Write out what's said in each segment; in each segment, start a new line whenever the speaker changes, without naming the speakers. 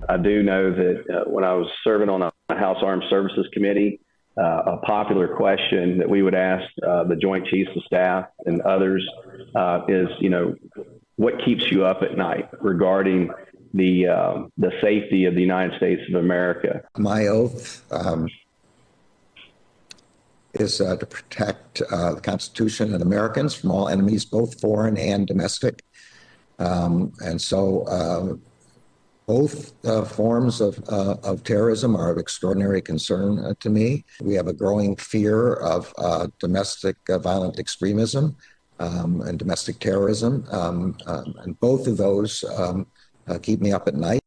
I do know that when I was serving on a House Armed Services Committee, a popular question that we would ask the Joint Chiefs of Staff and others is, what keeps you up at night regarding the safety of the United States of America?
My oath is to protect the Constitution and Americans from all enemies, both foreign and domestic. And so both forms of terrorism are of extraordinary concern to me. We have a growing fear of domestic violent extremism and domestic terrorism. And both of those keep me up at night.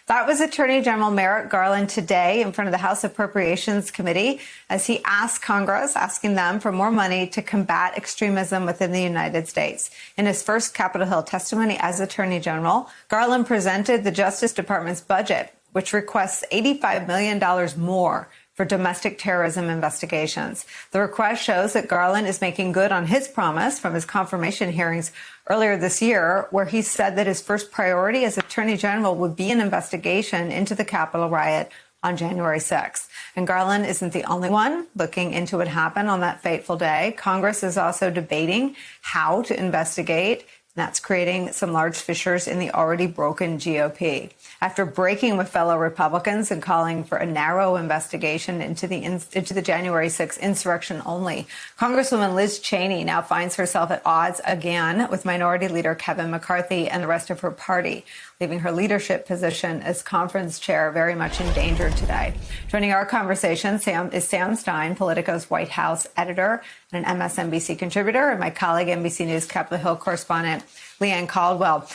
That was Attorney General Merrick Garland today in front of the House Appropriations Committee as he asked Congress, asking them for more money to combat extremism within the United States. In his first Capitol Hill testimony as Attorney General, Garland presented the Justice Department's budget, which requests $85 million more for domestic terrorism investigations. The request shows that Garland is making good on his promise from his confirmation hearings earlier this year, where he said that his first priority as Attorney General would be an investigation into the Capitol riot on January 6th. And Garland isn't the only one looking into what happened on that fateful day. Congress is also debating how to investigate. That's creating some large fissures in the already broken GOP. After breaking with fellow Republicans and calling for a narrow investigation into the January 6th insurrection only, Congresswoman Liz Cheney now finds herself at odds again with Minority Leader Kevin McCarthy and the rest of her party, leaving her leadership position as conference chair very much endangered today. Joining our conversation is Sam Stein, Politico's White House editor and an MSNBC contributor, and my colleague, NBC News Capitol Hill correspondent, Leanne Caldwell.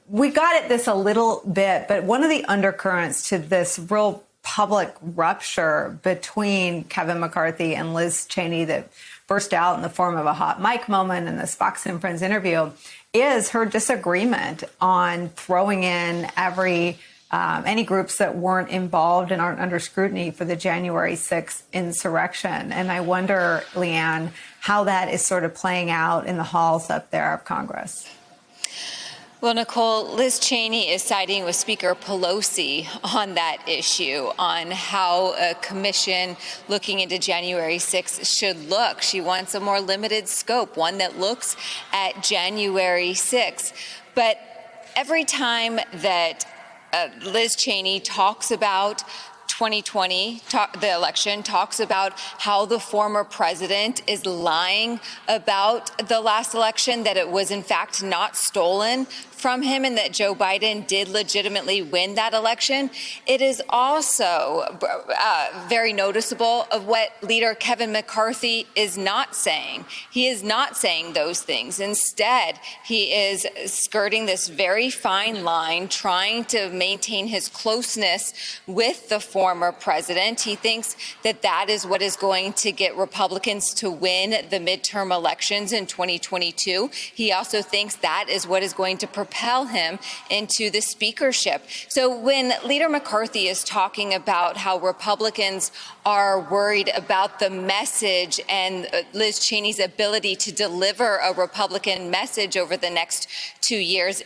We got at this a little bit, but one of the undercurrents to this real public rupture between Kevin McCarthy and Liz Cheney that burst out in the form of a hot mic moment in this Fox and Friends interview is her disagreement on throwing in any groups that weren't involved and aren't under scrutiny for the January 6th insurrection. And I wonder, Leanne, how that is sort of playing out in the halls up there of Congress.
Well, Nicole, Liz Cheney is siding with Speaker Pelosi on that issue, on how a commission looking into January 6th should look. She wants a more limited scope, one that looks at January 6th. But every time that Liz Cheney talks about 2020, the election, talks about how the former president is lying about the last election, that it was in fact not stolen from him and that Joe Biden did legitimately win that election. It is also very noticeable of what leader Kevin McCarthy is not saying. He is not saying those things. Instead, he is skirting this very fine line, trying to maintain his closeness with the former president. He thinks that that is what is going to get Republicans to win the midterm elections in 2022. He also thinks that is what is going to propel him into the speakership. So when Leader McCarthy is talking about how Republicans are worried about the message and Liz Cheney's ability to deliver a Republican message over the next 2 years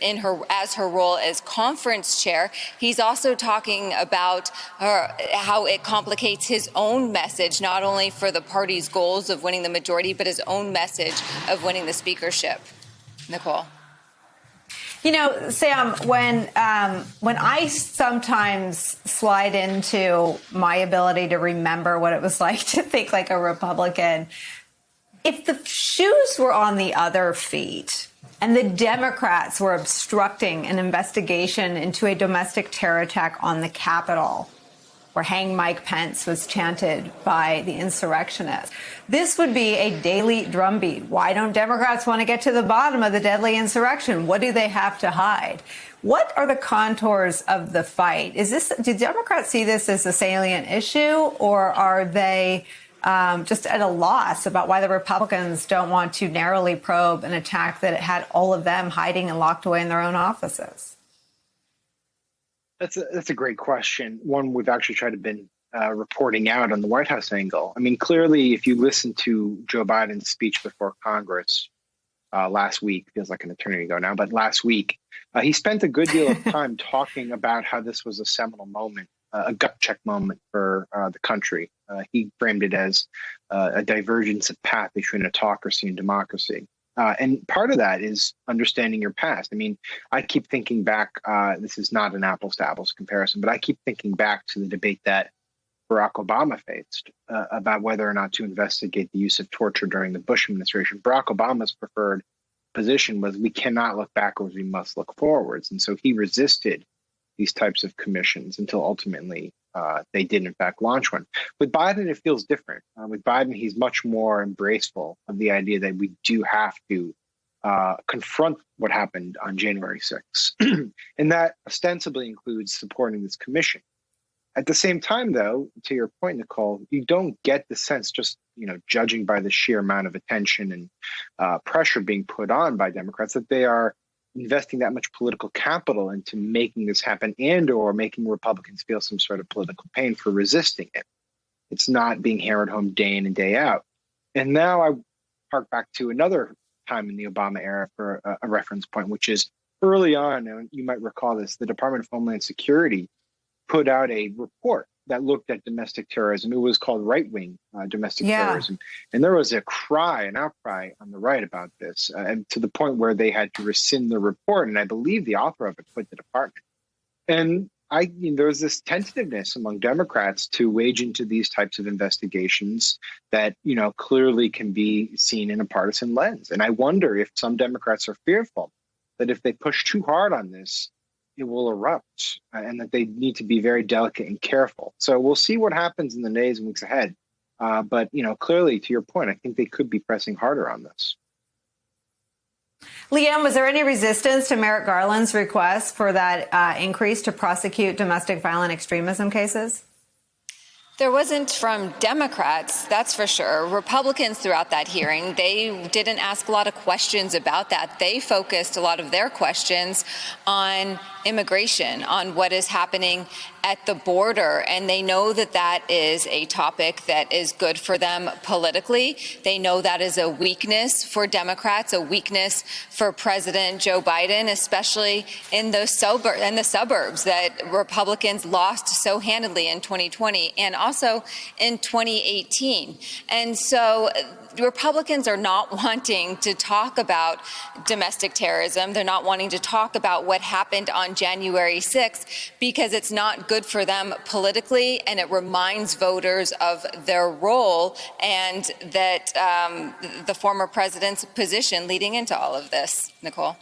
as her role as conference chair, he's also talking about how it complicates his own message, not only for the party's goals of winning the majority, but his own message of winning the speakership. Nicole.
You know, Sam, when I sometimes slide into my ability to remember what it was like to think like a Republican, if the shoes were on the other feet and the Democrats were obstructing an investigation into a domestic terror attack on the Capitol, where Hang Mike Pence was chanted by the insurrectionists, this would be a daily drumbeat. Why don't Democrats want to get to the bottom of the deadly insurrection? What do they have to hide? What are the contours of the fight? Do Democrats see this as a salient issue, or are they just at a loss about why the Republicans don't want to narrowly probe an attack that had all of them hiding and locked away in their own offices?
That's a great question. One we've actually tried to been reporting out on the White House angle. I mean, clearly, if you listen to Joe Biden's speech before Congress, last week. Feels like an eternity ago now, but last week, he spent a good deal of time talking about how this was a seminal moment, a gut check moment for the country. He framed it as a divergence of path between autocracy and democracy. And part of that is understanding your past. I mean, I keep thinking back, this is not an apples to apples comparison, but I keep thinking back to the debate that Barack Obama faced about whether or not to investigate the use of torture during the Bush administration. Barack Obama's preferred position was we cannot look backwards, we must look forwards. And so he resisted these types of commissions until ultimately they did, in fact, launch one. With Biden, it feels different. With Biden, he's much more embraceful of the idea that we do have to confront what happened on January 6th. And that ostensibly includes supporting this commission. At the same time, though, to your point, Nicole, you don't get the sense, just judging by the sheer amount of attention and pressure being put on by Democrats, that they are investing that much political capital into making this happen and or making Republicans feel some sort of political pain for resisting it. It's not being hammered home day in and day out. And now I hark back to another time in the Obama era for a reference point, which is early on, and you might recall this, the Department of Homeland Security put out a report that looked at domestic terrorism. It was called right-wing domestic terrorism. And there was an outcry on the right about this, and to the point where they had to rescind the report. And I believe the author of it quit the department. And there was this tentativeness among Democrats to wage into these types of investigations that, clearly can be seen in a partisan lens. And I wonder if some Democrats are fearful that if they push too hard on this, it will erupt, and that they need to be very delicate and careful. So we'll see what happens in the days and weeks ahead. But, clearly, to your point, I think they could be pressing harder on this.
Leanne, was there any resistance to Merrick Garland's request for that increase to prosecute domestic violent extremism cases?
There wasn't from Democrats, that's for sure. Republicans throughout that hearing, they didn't ask a lot of questions about that. They focused a lot of their questions on immigration, on what is happening at the border. And they know that that is a topic that is good for them politically. They know that is a weakness for Democrats, a weakness for President Joe Biden, especially in the suburbs that Republicans lost so handedly in 2020 and also in 2018. And so Republicans are not wanting to talk about domestic terrorism. They're not wanting to talk about what happened on January 6th because it's not good for them politically, and it reminds voters of their role and that the former president's position leading into all of this. Nicole.